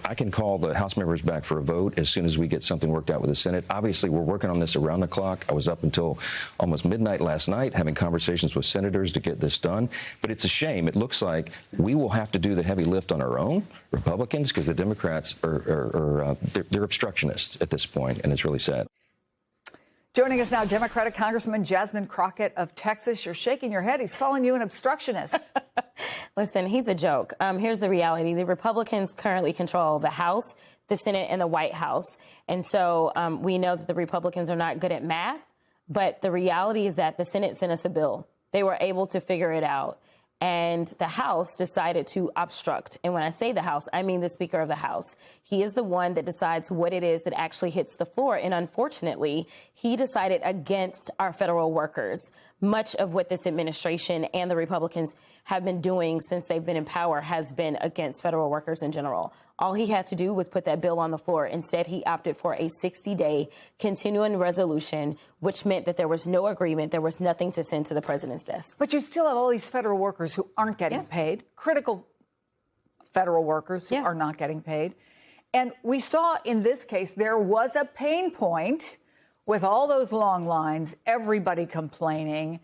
I can call the House members back for a vote as soon as we get something worked out with the Senate. Obviously, we're working on this around the clock. I was up until almost midnight last night having conversations with senators to get this done. But it's a shame. It looks like we will have to do the heavy lift on our own, Republicans, because the Democrats they're obstructionists at this point, and it's really sad. Joining us now, Democratic Congressman Jasmine Crockett of Texas. You're shaking your head. He's calling you an obstructionist. Listen, he's a joke. Here's the reality. The Republicans currently control the House, the Senate, and the White House. And so we know that the Republicans are not good at math. But the reality is that the Senate sent us a bill. They were able to figure it out. And the House decided to obstruct. And when I say the House, I mean the Speaker of the House. He is the one that decides what it is that actually hits the floor. And unfortunately, he decided against our federal workers. Much of what this administration and the Republicans have been doing since they've been in power has been against federal workers in general. All he had to do was put that bill on the floor. Instead, he opted for a 60-day continuing resolution, which meant that there was no agreement. There was nothing to send to the president's desk. But you still have all these federal workers who aren't getting paid, critical federal workers who are not getting paid. And we saw in this case, there was a pain point with all those long lines, everybody complaining.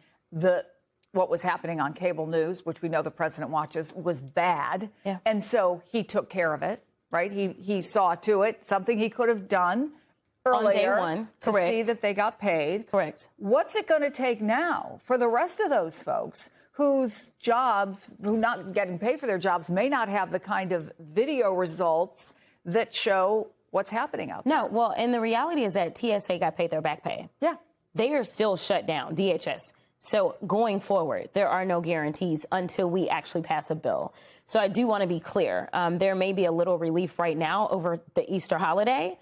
What was happening on cable news, which we know the president watches, was bad. Yeah. And so he took care of it, right? He saw to it, something he could have done earlier on day one. To see that they got paid. Correct. What's it going to take now for the rest of those folks whose jobs, who not getting paid for their jobs, may not have the kind of video results that show what's happening out there? No, well, and the reality is that TSA got paid their back pay. Yeah. They are still shut down, DHS. So going forward, there are no guarantees until we actually pass a bill. So I do want to be clear. There may be a little relief right now over the Easter holiday,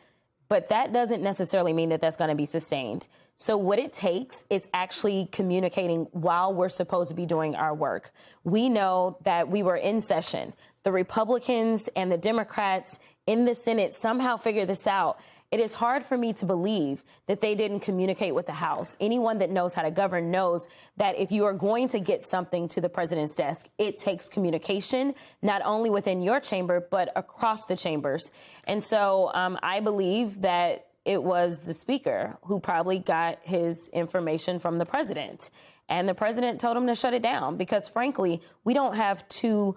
but that doesn't necessarily mean that that's going to be sustained. So what it takes is actually communicating while we're supposed to be doing our work. We know that we were in session. The Republicans and the Democrats in the Senate somehow figured this out. It is hard for me to believe that they didn't communicate with the House. Anyone that knows how to govern knows that if you are going to get something to the president's desk, it takes communication, not only within your chamber, but across the chambers. And so I believe that it was the speaker who probably got his information from the president. And the president told him to shut it down because, frankly, we don't have two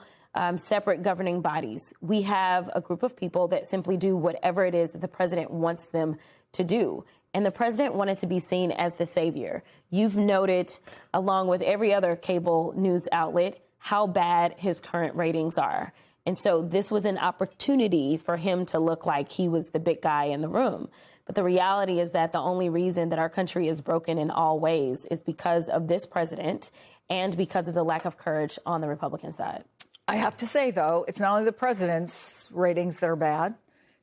separate governing bodies. We have a group of people that simply do whatever it is that the president wants them to do. And the president wanted to be seen as the savior. You've noted, along with every other cable news outlet, how bad his current ratings are. And so this was an opportunity for him to look like he was the big guy in the room. But the reality is that the only reason that our country is broken in all ways is because of this president and because of the lack of courage on the Republican side. I have to say, though, it's not only the president's ratings that are bad.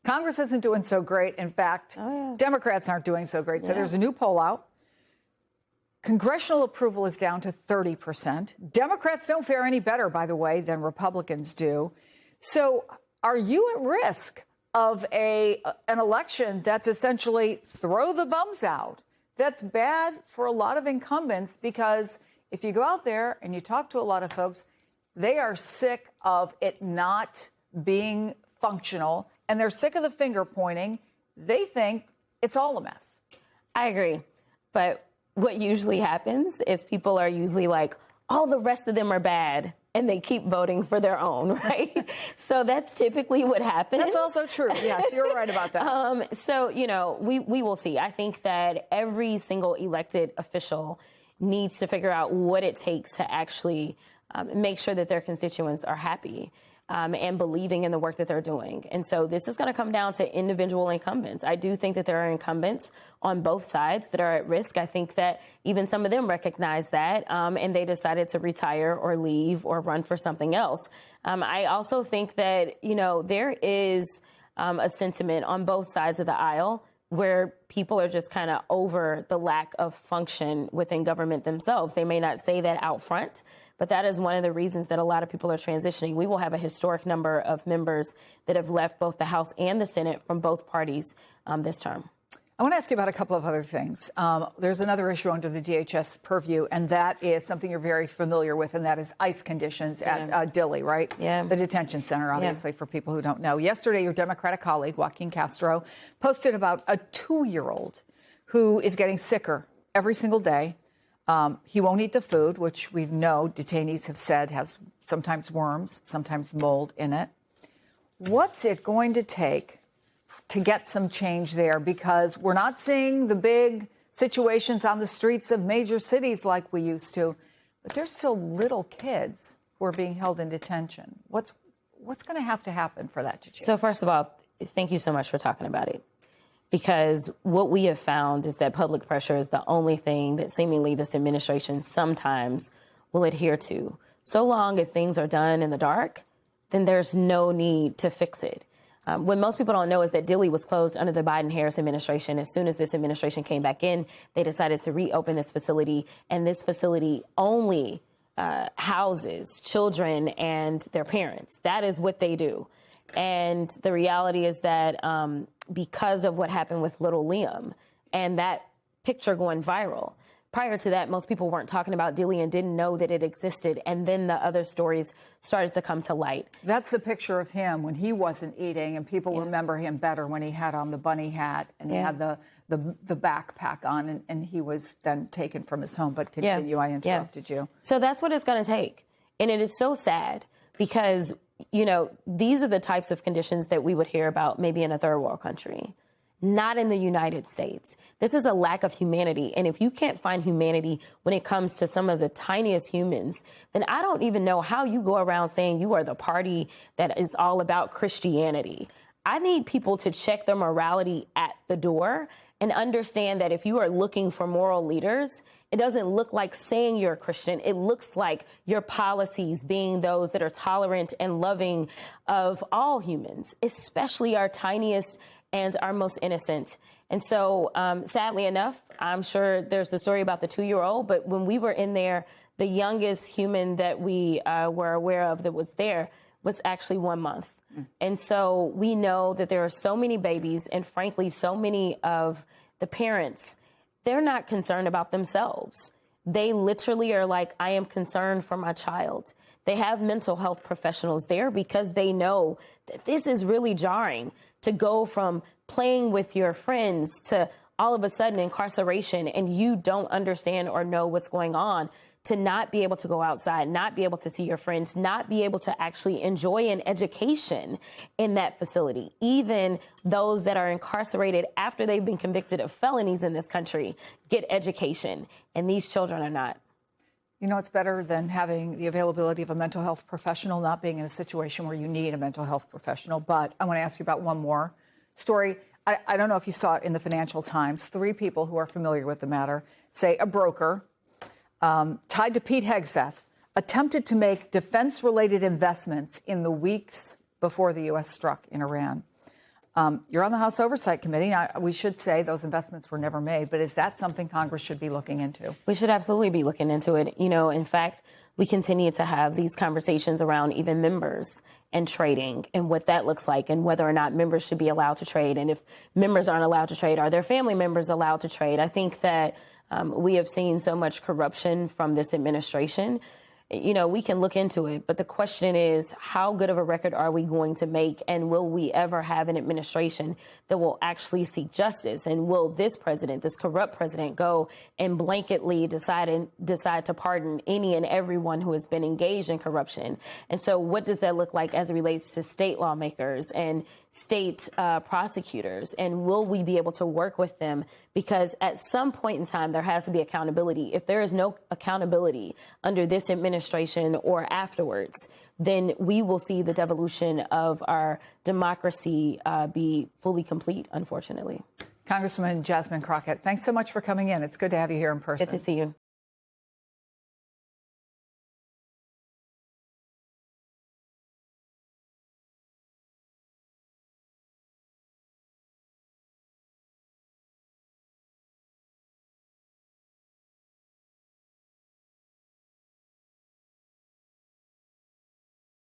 Congress isn't doing so great. In fact, Democrats aren't doing so great. So there's a new poll out. Congressional approval is down to 30%. Democrats don't fare any better, by the way, than Republicans do. So are you at risk of an election that's essentially throw the bums out? That's bad for a lot of incumbents because if you go out there and you talk to a lot of folks, they are sick of it not being functional, and they're sick of the finger pointing. They think it's all a mess. I agree. But what usually happens is people are usually like, all the rest of them are bad, and they keep voting for their own, right? So that's typically what happens. That's also true. Yes, you're right about that. So, you know, we will see. I think that every single elected official needs to figure out what it takes to actually make sure that their constituents are happy and believing in the work that they're doing. And so this is going to come down to individual incumbents. I do think that there are incumbents on both sides that are at risk. I think that even some of them recognize that and they decided to retire or leave or run for something else. I also think that, you know, there is a sentiment on both sides of the aisle where people are just kind of over the lack of function within government themselves. They may not say that out front, but that is one of the reasons that a lot of people are transitioning. We will have a historic number of members that have left both the House and the Senate from both parties this term. I want to ask you about a couple of other things. There's another issue under the DHS purview, and that is something you're very familiar with, and that is ICE conditions at Dilley, right? Yeah. The detention center, obviously, for people who don't know. Yesterday, your Democratic colleague, Joaquin Castro, posted about a 2-year-old who is getting sicker every single day. He won't eat the food, which we know detainees have said has sometimes worms, sometimes mold in it. What's it going to take to get some change there? Because we're not seeing the big situations on the streets of major cities like we used to, but there's still little kids who are being held in detention. What's going to happen for that to change? So first of all, thank you so much for talking about it, because what we have found is that public pressure is the only thing that seemingly this administration sometimes will adhere to. So long as things are done in the dark, then there's no need to fix it. What most people don't know is that Dilley was closed under the Biden-Harris administration. As soon as this administration came back in, they decided to reopen this facility, and this facility only houses children and their parents. That is what they do. And the reality is that because of what happened with little Liam and that picture going viral, prior to that, most people weren't talking about Dilley and didn't know that it existed. And then the other stories started to come to light. That's the picture of him when he wasn't eating, and people remember him better when he had on the bunny hat and he had the backpack on, and he was then taken from his home. But continue, I interrupted you. So that's what it's going to take. And it is so sad because, you know, these are the types of conditions that we would hear about maybe in a third world country. Not in the United States. This is a lack of humanity. And if you can't find humanity when it comes to some of the tiniest humans, then I don't even know how you go around saying you are the party that is all about Christianity. I need people to check their morality at the door and understand that if you are looking for moral leaders, it doesn't look like saying you're a Christian. It looks like your policies being those that are tolerant and loving of all humans, especially our tiniest and our most innocent. And so, sadly enough, I'm sure there's the story about the 2-year-old, but when we were in there, the youngest human that we were aware of that was there was actually 1 month. And so we know that there are so many babies, and frankly, so many of the parents, they're not concerned about themselves. They literally are like, I am concerned for my child. They have mental health professionals there because they know that this is really jarring to go from playing with your friends to all of a sudden incarceration, and you don't understand or know what's going on, to not be able to go outside, not be able to see your friends, not be able to actually enjoy an education in that facility. Even those that are incarcerated after they've been convicted of felonies in this country get education, and these children are not. You know, it's better than having the availability of a mental health professional, not being in a situation where you need a mental health professional. But I want to ask you about one more story. I don't know if you saw it in the Financial Times. 3 people who are familiar with the matter say a broker tied to Pete Hegseth attempted to make defense-related investments in the weeks before the U.S. struck in Iran. You're on the House Oversight Committee. Now, we should say those investments were never made, but is that something Congress should be looking into? We should absolutely be looking into it. You know, in fact, we continue to have these conversations around even members and trading and what that looks like and whether or not members should be allowed to trade. And if members aren't allowed to trade, are their family members allowed to trade? I think that we have seen so much corruption from this administration. You know, we can look into it, but the question is, how good of a record are we going to make? And will we ever have an administration that will actually seek justice? And will this president, this corrupt president, go and blanketly decide to pardon any and everyone who has been engaged in corruption? And so what does that look like as it relates to state lawmakers and state prosecutors? And will we be able to work with them? Because at some point in time, there has to be accountability. If there is no accountability under this administration or afterwards, then we will see the devolution of our democracy be fully complete, unfortunately. Congresswoman Jasmine Crockett, thanks so much for coming in. It's good to have you here in person. Good to see you.